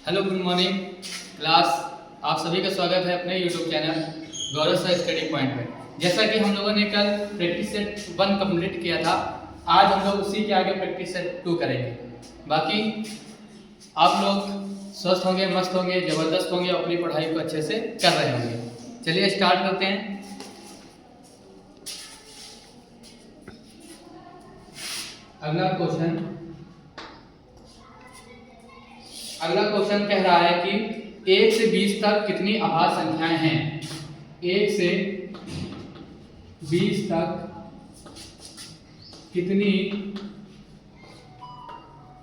Hello good morning class. आप सभी का स्वागत है अपने यूट्यूब चैनल गौरव सर स्टडी पॉइंट में। जैसा कि हम लोगों ने कल प्रैक्टिस सेट 1 कंप्लीट किया था, आज हम लोग उसी के आगे प्रैक्टिस सेट 2 करेंगे। बाकी आप लोग स्वस्थ होंगे, मस्त होंगे, ज़बरदस्त होंगे, अपनी पढ़ाई को अच्छे से कर रहे होंगे। चलिए स्टार्ट करते हैं। अगला क्वेश्चन कह रहा है कि 1 से 20 तक कितनी अभाज्य संख्याएं हैं। 1 से 20 तक कितनी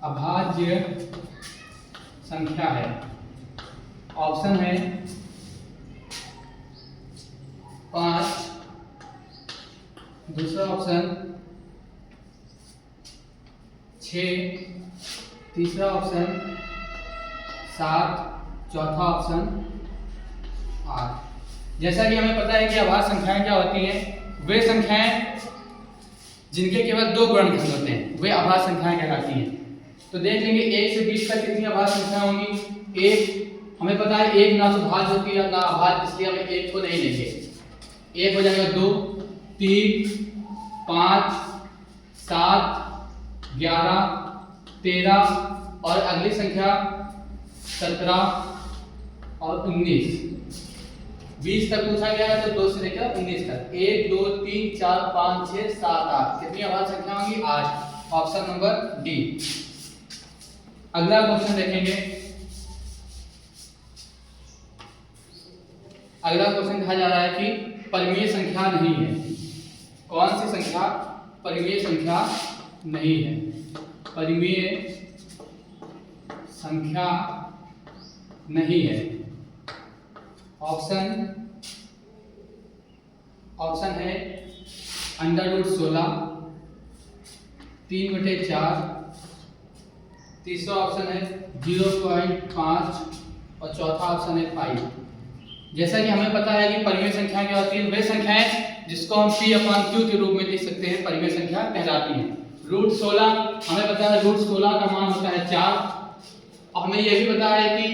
अभाज्य संख्या है। ऑप्शन है 5, दूसरा ऑप्शन 6, तीसरा ऑप्शन 7, चौथा ऑप्शन 8। जैसा कि हमें पता है कि अभाज्य संख्याएं क्या होती हैं, वे संख्याएं जिनके केवल 2 गुणनखंड होते हैं वे अभाज्य संख्याएं कहलाती हैं। तो देख लेंगे 1 से 20 तक कितनी अभाज्य संख्याएं होंगी। 1 हमें पता है 1 ना तो भाज्य होती है ना अभाज्य, इसलिए हमें 1 को नहीं लेंगे। 1 हो जाएगा 2, 3, 5, 7, 11, 13 और अगली संख्या 17 और 19। 20 तक पूछा गया है तो 2 से लेकर 19 तक 1, 2, 3, 4, 5, 6, 7, 8 कितनी अभाज्य संख्या होंगी 8। Option number D. अगला क्वेश्चन देखेंगे। अगला क्वेश्चन कहा जा रहा है कि परिमेय संख्या नहीं है। कौन सी संख्या परिमेय संख्या नहीं है। परिमेय संख्या नहीं है। ऑप्शन है √16, 3/4, तीसरा ऑप्शन है 0.5 और चौथा ऑप्शन है 5। जैसा कि हमें पता है कि परिमेय संख्या क्या होती है, वे संख्याएं जिसको हम P/Q के रूप में लिख सकते हैं परिमेय संख्या कहलाती हैं। √16 हमें पता है √16 का मान होता है 4। और हमें यह भी पता है कि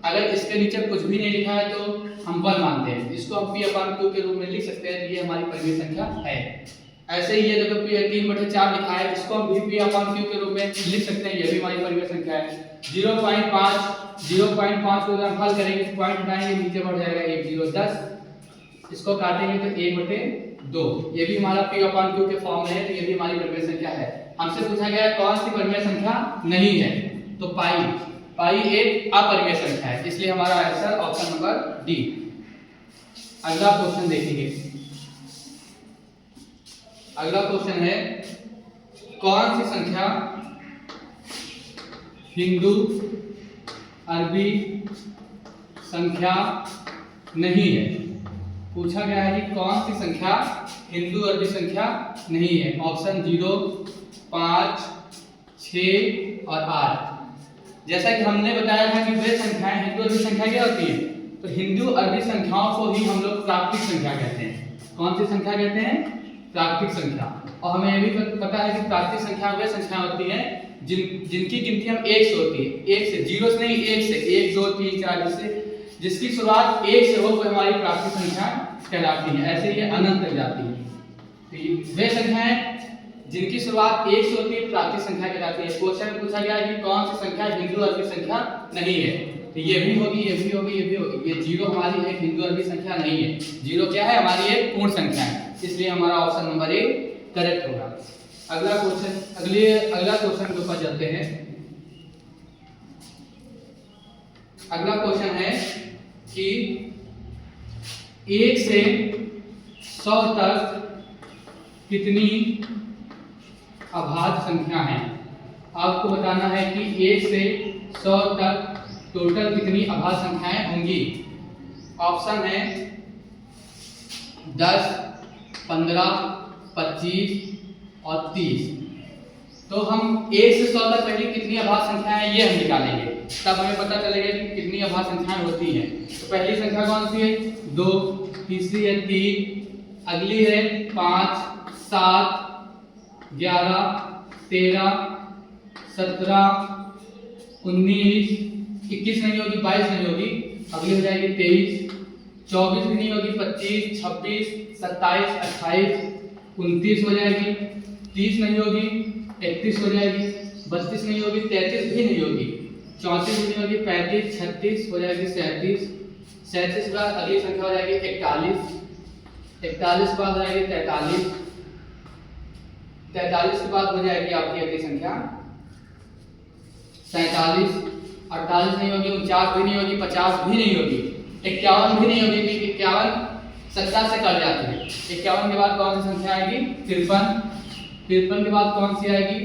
अगर इसके नीचे कुछ भी नहीं लिखा है तो हम 1 मानते हैं, इसको हम P/Q के रूप में लिख सकते हैं। ये हमारी परिमेय संख्या है। ऐसे ही ये देखो 3/4 लिखा है, इसको हम भी P/Q के रूप में लिख सकते हैं, ये भी हमारी परिमेय संख्या है। 0.5 को अगर हम हल करेंगे तो पॉइंट हटाएंगे नीचे बढ़ जाएगा 1, 0, 10। इसको काटेंगे तो 1/2, ये भी हमारा P/Q के फॉर्म में है, तो ये भी हमारी परिमेय संख्या है। हमसे पूछा गया है कौन सी परिमेय संख्या नहीं है, तो पाई एक अपरिमेय संख्या है, इसलिए हमारा आंसर ऑप्शन नंबर डी। अगला क्वेश्चन देखेंगे। अगला क्वेश्चन है कौन सी संख्या हिंदू अरबी संख्या नहीं है। पूछा गया है कि कौन सी संख्या हिंदू अरबी संख्या नहीं है। ऑप्शन 0, 5, 6 और 8। जैसा कि हमने बताया था कि वे संख्याएं हिंदू अरबी संख्या क्या होती है, तो हिंदू अरबी संख्याओं को ही हम लोग प्राकृतिक संख्या कहते हैं। कौन सी संख्या कहते हैं, प्राकृतिक संख्या। और हमें यह भी पता है कि प्राकृतिक संख्या वे संख्या होती हैं जिनकी गिनती हम 1 से होती है। 1 से, 0 से नहीं, 1 से, 1, 2, 3, 4 जिसकी शुरुआत 1 से हो वो हमारी प्राकृतिक संख्या कहलाती है। ऐसे ये अनंत तक जाती है। तो वे संख्याएं जिनकी शुरुआत 1 से होती है प्राकृतिक संख्या कहलाती है। क्वेश्चन में पूछा गया है कि कौन सी संख्या हिंदू अरबी संख्या नहीं है, तो ये भी होगी, ये भी होगी, ये भी होगी। ये 0 हमारी एक हिंदू अरबी संख्या नहीं है। 0 क्या है, हमारी एक पूर्ण संख्या है, इसलिए हमारा ऑप्शन नंबर ए करेक्ट होगा। अगला क्वेश्चन के ऊपर चलते हैं। अगला क्वेश्चन है कि 1 से 100 तक कितनी अभाज्य संख्या है। आपको बताना है कि 1 से 100 तक टोटल कितनी अभाज्य संख्याएं होंगी। ऑप्शन है 10, 15, 25 और 30। तो हम 1 से 100 तक पहले कितनी अभाज्य संख्याएं हैं ये हम निकालेंगे, तब हमें पता चलेगा कि कितनी अभाज्य संख्याएं होती हैं। तो पहली संख्या कौन सी है, 2, तीसरी है 3, अगली है 5, 7, 11, 13, 17, 19, 21 नहीं होगी, 22 नहीं होगी, अगली हो जाएगी 23, 24 भी नहीं होगी, 25, 26, 27, 28, 29 हो जाएगी, 30 नहीं होगी, 31 हो जाएगी, 32 नहीं होगी, 33 भी नहीं होगी, 34 भी नहीं होगी, 35, 36 हो जाएगी, 37, 37 के बाद अगली संख्या हो जाएगी 41, 41 के बाद हो जाएगी 43, 43 के बाद हो जाएगी आपकी अगली संख्या 47, 48 नहीं होगी, 49 भी नहीं होगी, 50 भी नहीं होगी, 51 भी नहीं होगी, क्योंकि 51 70 से कट जाती है। 51 के बाद कौन सी संख्या आएगी? 53, 53 के बाद कौन सी आएगी?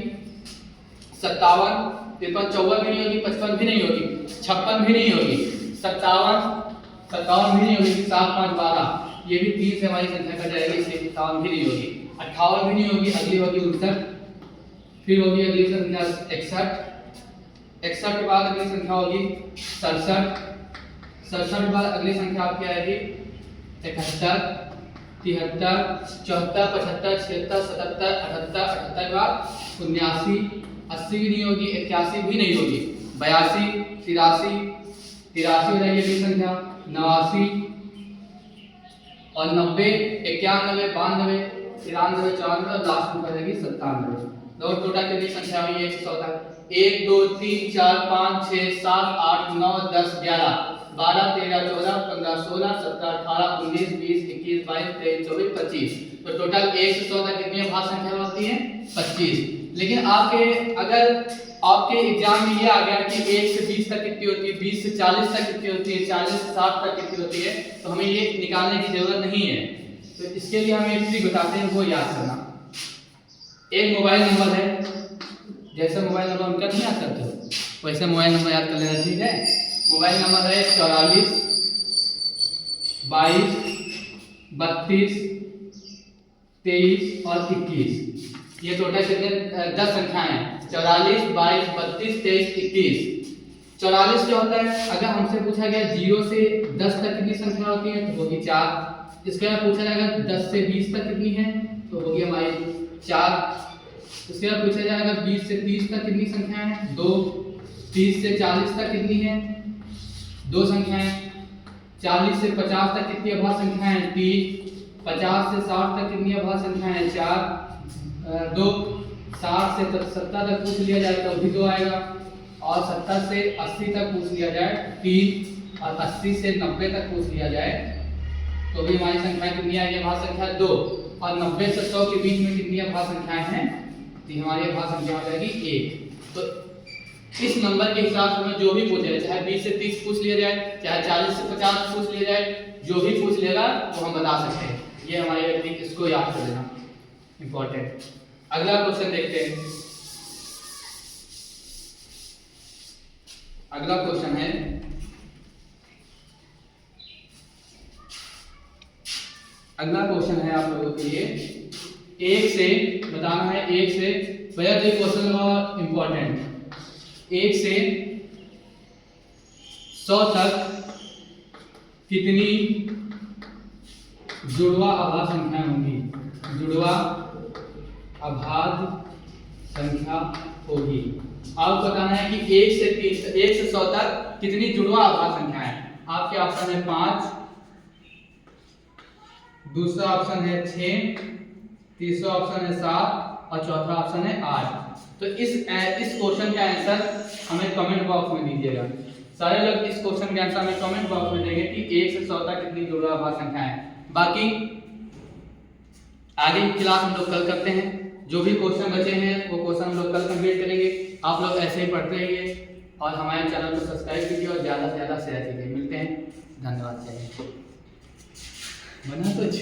57, 53, 54 भी नहीं होगी, 55 भी नहीं होगी, 56 भी नहीं होगी, 57, 57 भी नहीं होगी, 7, 5, 12, ये भी 3 से हमारी संख्या कट जाएगी, इसलिए 57 भी नहीं होगी, 58 भी नहीं होगी, अगली होगी 59, फिर होगी अगली संख्या 61, 61 के बाद अगली संख्या होगी 67, 67 के बाद अगली संख्या आपकी आएगी 71, 73, 74, 75, 76, 77, 78, 78 के बाद 79, 80 भी नहीं होगी, 81 भी नहीं होगी, 82, 83, 83 हो जाएगी अगली संख्या, 89 और 90, 91, 92, 93, 94 और लास्ट में हो जाएगी 97। तो टोटल कितनी संख्या हुई है 114? 1 2 3 4 5 6 7 8 9 10 11 12 13 14 15 16 17 18 19 20 21 22 23 24 25। तो टोटल 114 कितनी भाग संख्या होती है? 25। लेकिन अगर आपके एग्जाम में ये आ गया कि 1 से 20 तक कितनी होती है, 20 से 40 तक कितनी होती है, 40 से 60 तक कितनी होती है, तो हमें ये निकालने की जरूरत नहीं है। तो इसके लिए हम एक ट्रिक बताते हैं, वो याद करना। एक मोबाइल नंबर है, जैसे मोबाइल नंबर उनका नहीं याद करते हो वैसे मोबाइल नंबर याद कर लेना, ठीक है। मोबाइल नंबर है 44 22 32 23 और 21। ये टोटल कितने 10 संख्याएं हैं, 44 22 32 23 21। 44 क्या होता है? अगर हमसे पूछा गया 0 से 10 तक कितनी संख्या होती है तो होगी 4। इसके बाद पूछा जाएगा 10 से 20 तक कितनी है तो होगी हमारी 4। उसके बाद पूछा जाएगा 20 से 30 तक कितनी संख्या है 2। 30 से 40 तक कितनी है 2 संख्याएं। 40 से 50 तक कितनी अभाज्य संख्या है 3। 50 से 60 तक कितनी अभाज्य संख्या है 4 2। 60 से 70 तक पूछ लिया जाए तो भी 2 आएगा, और 70 से 80 तक पूछ लिया जाए 3, और 80 से 90 तक पूछ लिया जाए तो भी हमारी संख्या कितनी आएगी अभाज्य संख्या 2। और 90 से 100 के बीच में कितनी अभाज्य संख्याएं हैं तो हमारी अभाज्य संख्या हो जाएगी 1। तो इस नंबर के हिसाब से हमें जो भी पूछे, चाहे 20 से 30 पूछ लिया जाए, चाहे 40 से 50 पूछ लिया जाए, जो भी पूछ लेगा वो हम बता सकते हैं। ये हमारी टेक्निक, इसको याद कर लेना इंपॉर्टेंट। अगला क्वेश्चन देखते हैं। अगला क्वेश्चन है आप लोगों के लिए 1 से बताना है। 1 से भैया तो क्वेश्चन बहुत इंपॉर्टेंट। 1 से 100 तक कितनी जुड़वा अभाज्य संख्या होंगी? जुड़वा अभाज्य संख्या होगी। आपको बताना है कि 1 से 100 तक कितनी जुड़वा अभाज्य संख्या है। आपके ऑप्शन है 5, दूसरा ऑप्शन है 6, तीसरा ऑप्शन है 7 और चौथा ऑप्शन है 8। तो इस क्वेश्चन का आंसर हमें कमेंट बॉक्स में दीजिएगा। सारे लोग इस क्वेश्चन का आंसर हमें कमेंट बॉक्स में देंगे कि 1 से 100 तक कितनी जुड़वा अभाज्य संख्या है। बाकी आगे की क्लास हम लोग कल करते हैं। जो भी क्वेश्चन बचे हैं वो क्वेश्चन हम लोग कल कंप्लीट करेंगे। आप लोग ऐसे ही पढ़ते रहिए और हमारे चैनल को सब्सक्राइब कीजिए और ज़्यादा से ज़्यादा शेयर कीजिए। मिलते हैं, धन्यवाद। बना कुछ